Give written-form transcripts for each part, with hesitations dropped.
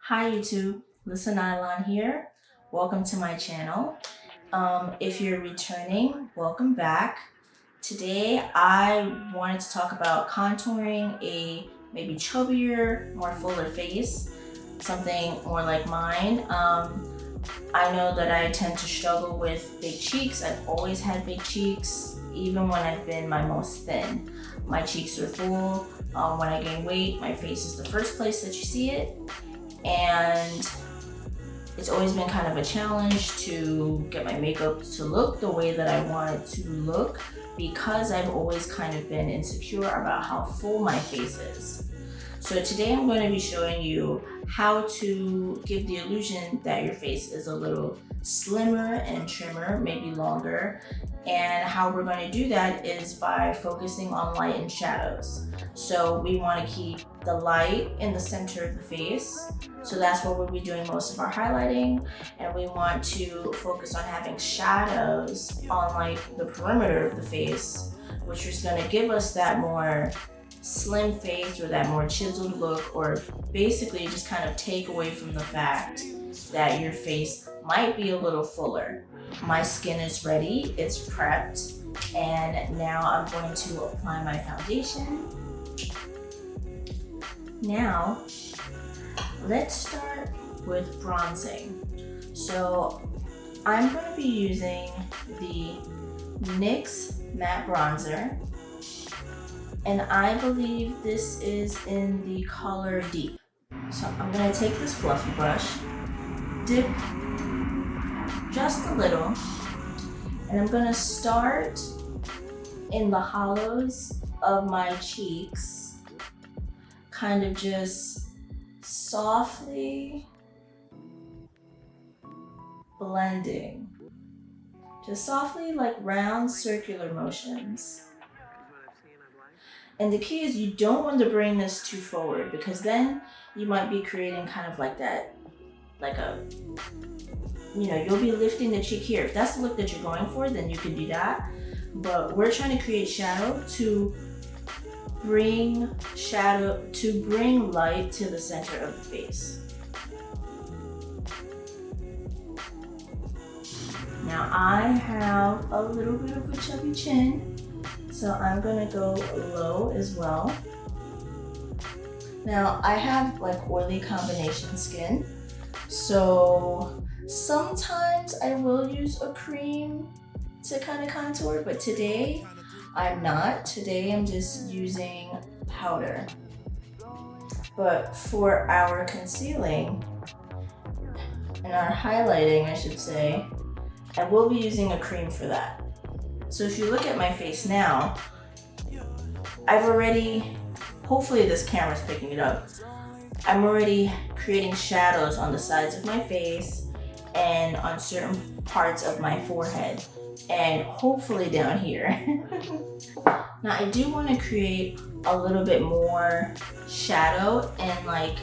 Hi YouTube, tolissanylon here. Welcome to my channel. If you're returning, welcome back. Today I wanted to talk about contouring a maybe chubbier, more fuller face, something more like mine. I know that I tend to struggle with big cheeks. I've always had big cheeks, even when I've been my most thin. My cheeks are full. When I gain weight, my face is the first place that you see it. And it's always been kind of a challenge to get my makeup to look the way that I want it to look because I've always kind of been insecure about how full my face is. So today I'm going to be showing you how to give the illusion that your face is a little slimmer and trimmer, maybe longer. And how we're going to do that is by focusing on light and shadows. So we want to keep the light in the center of the face. So that's where we'll be doing most of our highlighting. And we want to focus on having shadows on like the perimeter of the face, which is going to give us that more slim face or that more chiseled look, or basically just kind of take away from the fact that your face might be a little fuller. My skin is ready, it's prepped, and now I'm going to apply my foundation. Now, let's start with bronzing. So I'm going to be using the NYX matte bronzer, and I believe this is in the color Deep. So I'm going to take this fluffy brush, dip just a little, and I'm going to start in the hollows of my cheeks, kind of just softly blending, just softly, like round circular motions. And the key is you don't want to bring this too forward, because then you might be creating kind of like that, like a, you'll be lifting the cheek here. If that's the look that you're going for, then you can do that. But we're trying to create shadow to bring light to the center of the face. Now I have a little bit of a chubby chin, so I'm gonna go low as well. Now I have like oily combination skin, so sometimes I will use a cream to kind of contour, but today I'm not. Today I'm just using powder. But for our concealing and our highlighting, I should say, I will be using a cream for that. So if you look at my face now, I've already, hopefully this camera's picking it up, I'm already creating shadows on the sides of my face and on certain parts of my forehead, and hopefully down here. Now I do want to create a little bit more shadow in like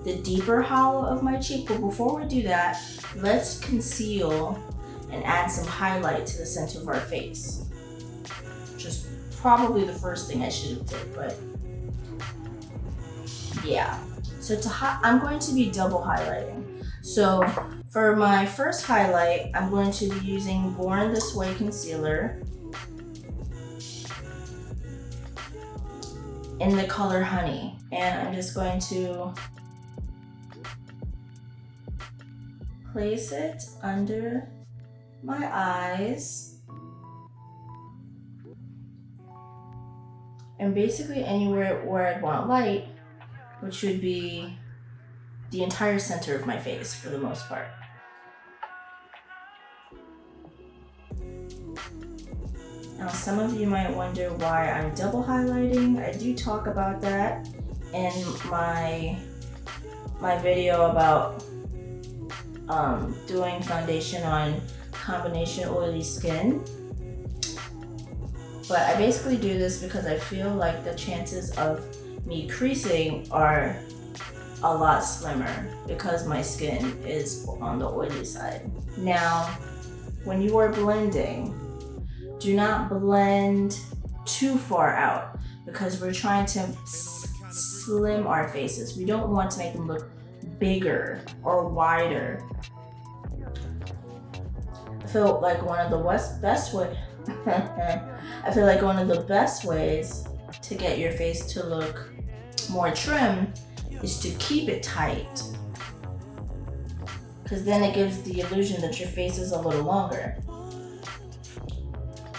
the deeper hollow of my cheek, but before we do that, let's conceal and add some highlight to the center of our face. Just probably the first thing I should have did, but yeah. So I'm going to be double highlighting. So for my first highlight, I'm going to be using Born This Way concealer in the color Honey. And I'm just going to place it under my eyes and basically anywhere where I'd want light, which would be the entire center of my face for the most part. Now some of you might wonder why I'm double highlighting. I do talk about that in my video about doing foundation on combination oily skin. But I basically do this because I feel like the chances of me creasing are a lot slimmer because my skin is on the oily side. Now, when you are blending, do not blend too far out because we're trying to slim our faces. We don't want to make them look bigger or wider. I feel like one of the best way I feel like one of the best ways to get your face to look more trim is to keep it tight, because then it gives the illusion that your face is a little longer.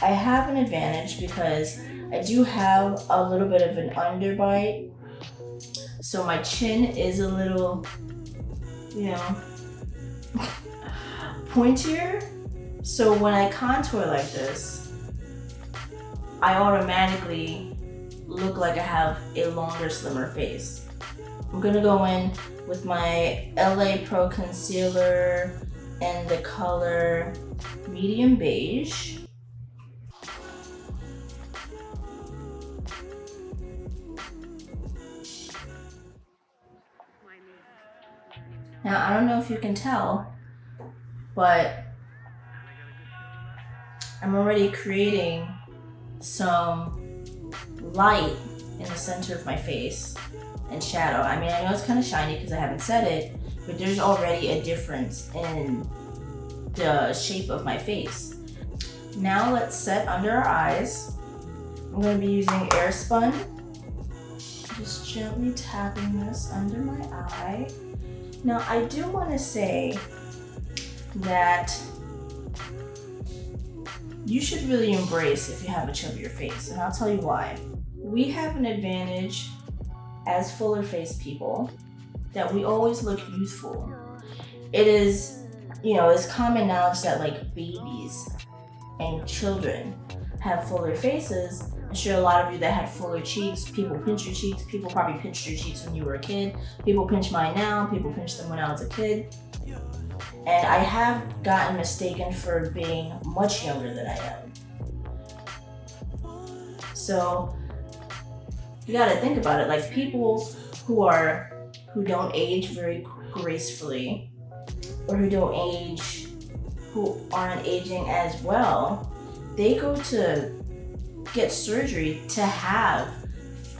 I have an advantage because I do have a little bit of an underbite, so my chin is a little, you know, pointier. So when I contour like this, I automatically look like I have a longer, slimmer face. I'm gonna go in with my LA Pro concealer in the color medium beige. Now, I don't know if you can tell, but I'm already creating some light in the center of my face and shadow. I mean, I know it's kind of shiny because I haven't set it, but there's already a difference in the shape of my face. Now let's set under our eyes. I'm going to be using Airspun. Just gently tapping this under my eye. Now, I do want to say that you should really embrace if you have a chubbier face, and I'll tell you why. We have an advantage as fuller face people that we always look youthful. It is, you know, it's common knowledge that like babies and children have fuller faces. I'm sure a lot of you that had fuller cheeks, people pinch your cheeks, people probably pinched your cheeks when you were a kid, people pinch mine now, people pinch them when I was a kid. And I have gotten mistaken for being much younger than I am. So you gotta think about it, like people who don't age very gracefully, or who aren't aging as well, they go to get surgery to have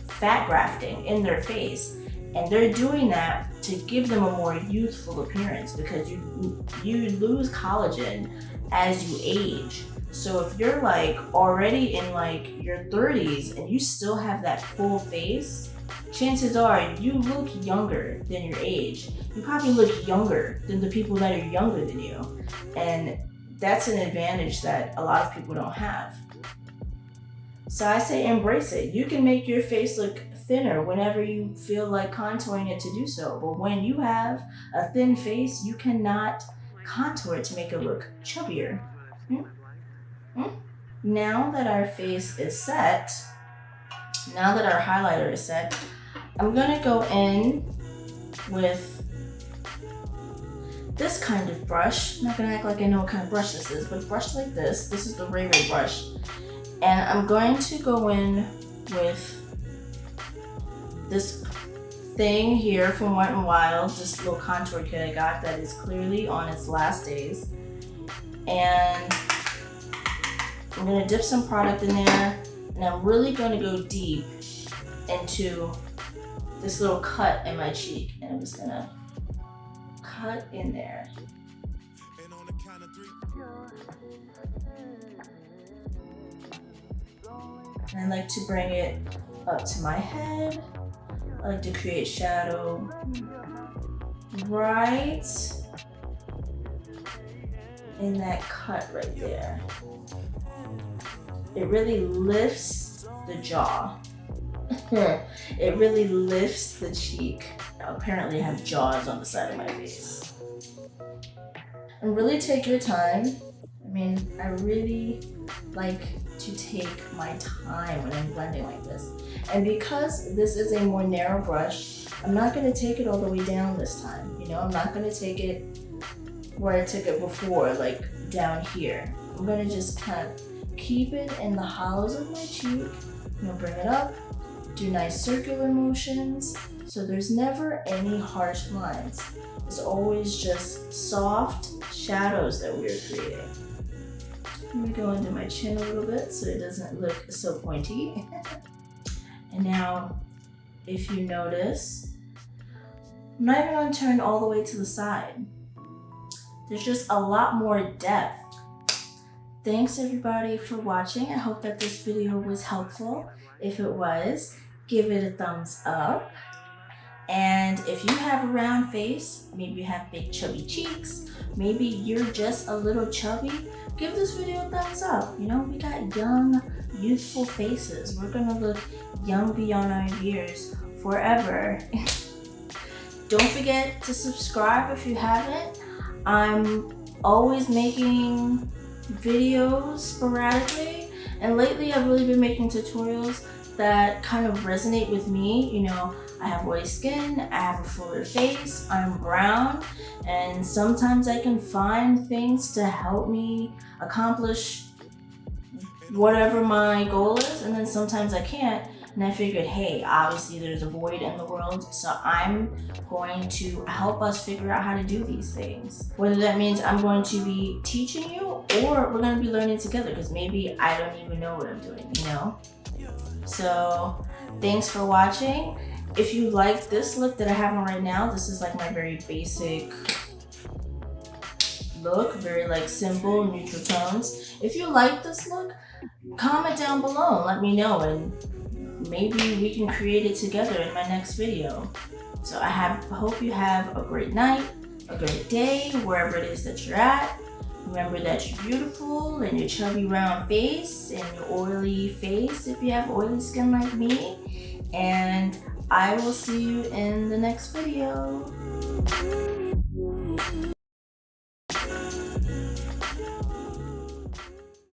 fat grafting in their face. And they're doing that to give them a more youthful appearance, because you lose collagen as you age. So if you're like already in like your 30s and you still have that full face, chances are you look younger than your age. You probably look younger than the people that are younger than you. And that's an advantage that a lot of people don't have. So I say embrace it. You can make your face look thinner whenever you feel like contouring it to do so. But when you have a thin face, you cannot contour it to make it look chubbier. Now that our face is set, now that our highlighter is set, I'm gonna go in with this kind of brush. I'm not gonna act like I know what kind of brush this is, but a brush like this. This is the Ray Ray brush. And I'm going to go in with this thing here from Wet n Wild, this little contour kit I got that is clearly on its last days. And I'm gonna dip some product in there, and I'm really gonna go deep into this little cut in my cheek. And I'm just gonna cut in there. And I like to bring it up to my head. I like to create shadow right in that cut right there. It really lifts the jaw. It really lifts the cheek. Apparently I have jaws on the side of my face. And really take your time. I mean, I really like to take my time when I'm blending like this. And because this is a more narrow brush, I'm not gonna take it all the way down this time. You know, I'm not gonna take it where I took it before, like down here. I'm gonna just kind of keep it in the hollows of my cheek. I'm gonna bring it up, do nice circular motions. So there's never any harsh lines. It's always just soft shadows that we're creating. Let me go into my chin a little bit so it doesn't look so pointy. And now, if you notice, I'm not even gonna turn all the way to the side. There's just a lot more depth. Thanks everybody for watching. I hope that this video was helpful. If it was, give it a thumbs up. And if you have a round face, maybe you have big chubby cheeks, maybe you're just a little chubby, give this video a thumbs up. You know, we got young, youthful faces. We're gonna look young beyond our years forever. Don't forget to subscribe if you haven't. I'm always making videos sporadically, and lately I've really been making tutorials that kind of resonate with me. You know, I have oily skin, I have a fuller face, I'm brown, and sometimes I can find things to help me accomplish whatever my goal is, and then sometimes I can't. And I figured, hey, obviously there's a void in the world, so I'm going to help us figure out how to do these things. Whether that means I'm going to be teaching you or we're going to be learning together, because maybe I don't even know what I'm doing, you know? So thanks for watching. If you like this look that I have on right now, this is like my very basic look, very like simple, neutral tones. If you like this look, comment down below and let me know, and maybe we can create it together in my next video. So I hope you have a great night, a great day, wherever it is that you're at. Remember that you're beautiful, and your chubby round face, and your oily face if you have oily skin like me. And I will see you in the next video.